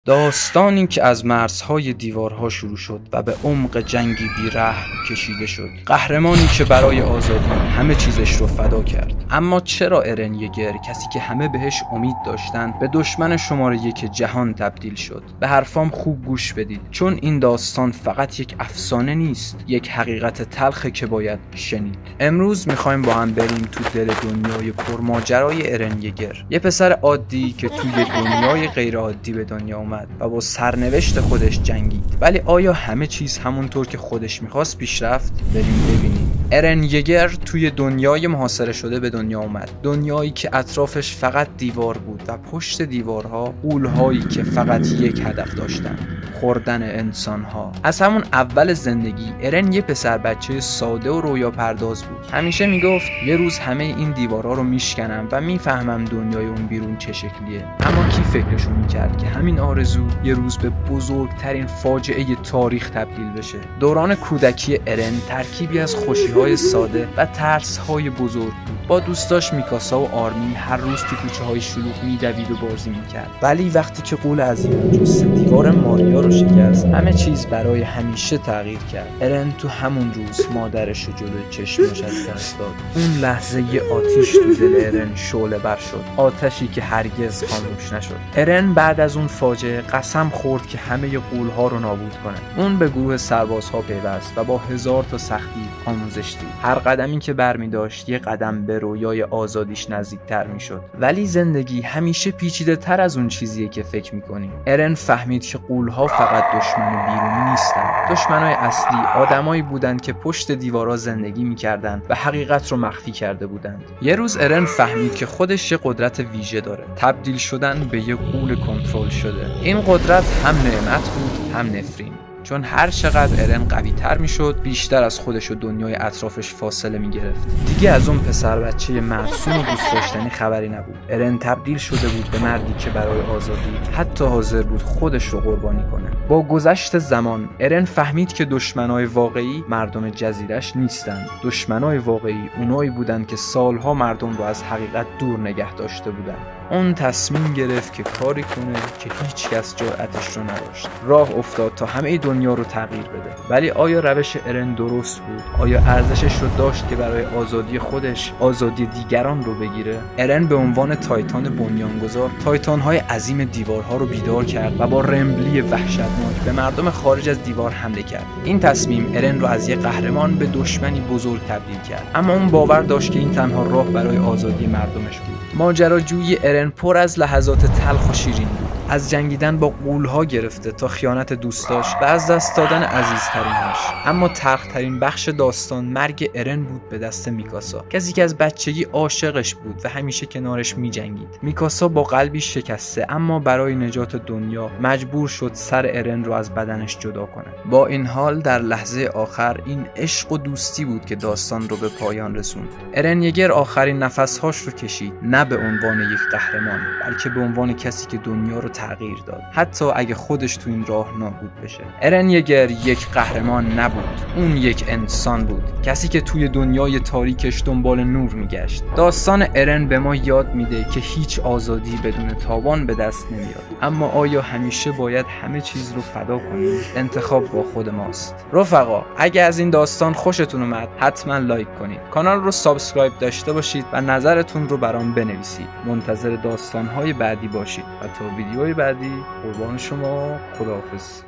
داستانی که از مرزهای دیوارها شروع شد و به عمق جنگی بی‌رحم کشیده شد. قهرمانی که برای آزادی همه چیزش رو فدا کرد. اما چرا ارن یگر، کسی که همه بهش امید داشتن، به دشمن شماره 1 جهان تبدیل شد؟ به حرفام خوب گوش بدید، چون این داستان فقط یک افسانه نیست، یک حقیقت تلخه که باید شنید. امروز میخوایم با هم بریم تو دل دنیای پرماجرای ارن یگر، یه پسر عادی که توی دنیای غیر عادی به دنیا اومد و با سرنوشت خودش جنگید. ولی آیا همه چیز همونطور که خودش میخواست پیش رفت؟ بریم ببینیم. ارن یگر توی دنیای محاصره شده به دنیا اومد، دنیایی که اطرافش فقط دیوار بود و پشت دیوارها غول‌هایی که فقط یک هدف داشتن: خوردن انسان‌ها. از همون اول زندگی ارن یه پسر بچه ساده و رویا پرداز بود. همیشه میگفت یه روز همه این دیوارها رو میشکنم و میفهمم دنیای اون بیرون چه شکلیه. اما کی فکرشو میکرد که همین آرزو یه روز به بزرگترین فاجعه تاریخ تبدیل بشه؟ دوران کودکی ارن ترکیبی از خوشی‌های ساده و ترس‌های بزرگ بود. با دوستاش میکاسا و آرمین هر روز تو کوچه‌های شلوغ میدوید و بازی میکرد. ولی وقتی که غول عظیم جثه دیوار ماریا رو شکست، همه چیز برای همیشه تغییر کرد. ارن تو همون روز مادرش رو جلوی چشمش از دست داد. اون لحظه یه آتیش تو دل ارن شعله بر شد، آتشی که هرگز خاموش نشد. ارن بعد از اون فاجعه قسم خورد که همه غول‌ها رو نابود کنه. اون به گروه سربازها پیوست و با 1000 تا سختی آموزش دید. هر قدمی که برمی‌داشت یه قدم به رویای آزادیش نزدیکتر میشد. ولی زندگی همیشه پیچیده‌تر از اون چیزیه که فکر می‌کنیم. ارن فهمید که غول‌ها فقط دشمن بیرونی نیستن. دشمنای اصلی آدمایی بودن که پشت دیوارا زندگی می‌کردن و حقیقت رو مخفی کرده بودند. یه روز ارن فهمید که خودش یه قدرت ویژه داره: تبدیل شدن به یه غول کنترل شده. این قدرت هم نعمت بود هم نفرین، چون هر چقدر ارن قوی تر میشد بیشتر از خودش و دنیای اطرافش فاصله میگرفت. دیگه از اون پسر بچه معصوم و دوست داشتنی خبری نبود. ارن تبدیل شده بود به مردی که برای آزادی حتی حاضر بود خودش رو قربانی کنه. با گذشت زمان ارن فهمید که دشمنای واقعی مردم جزیرش نیستن. دشمنای واقعی اونایی بودن که سالها مردم رو از حقیقت دور نگه داشته بودن. اون تصمیم گرفت که کاری کنه که هیچ کس جرأتش رو نداشت. راه افتاد تا همه دنیا رو تغییر بده. ولی آیا روش ارن درست بود؟ آیا ارزشش رو داشت که برای آزادی خودش آزادی دیگران رو بگیره؟ ارن به عنوان تایتان بنیانگذار تایتان‌های عظیم دیوارها رو بیدار کرد و با رمبلی وحشتناک به مردم خارج از دیوار حمله کرد. این تصمیم ارن رو از یک قهرمان به دشمنی بزرگ تبدیل کرد. اما اون باور داشت که این تنها راه برای آزادی مردمش بود. ماجراجویی ارن پر از لحظات تلخ و شیرین بود، از جنگیدن با غول‌ها گرفته تا خیانت دوستاش و از دست دادن عزیزترینش. اما تلخ‌ترین بخش داستان مرگ ارن بود به دست میکاسا، کسی که از بچگی عاشقش بود و همیشه کنارش میجنگید. میکاسا با قلبی شکسته اما برای نجات دنیا مجبور شد سر ارن رو از بدنش جدا کنه. با این حال در لحظه آخر این عشق و دوستی بود که داستان رو به پایان رسوند. ارن یگر آخرین نفس‌هاش رو کشید، نه به عنوان یک قهرمان بلکه به عنوان کسی که دنیا رو تغییر داد، حتی اگه خودش تو این راه نابود بشه. ارن یگر یک قهرمان نبود، اون یک انسان بود، کسی که توی دنیای تاریکش دنبال نور میگشت. داستان ارن به ما یاد میده که هیچ آزادی بدون تاوان به دست نمیاد. اما آیا همیشه باید همه چیز رو فدا کنیم؟ انتخاب با خود ماست. رفقا، اگه از این داستان خوشتون اومد حتما لایک کنید، کانال رو سابسکرایب داشته باشید و نظرتون رو برام بنویسید. منتظر داستان‌های بعدی باشید و تا ویدیوهای بعدی قربان شما. خداحافظ.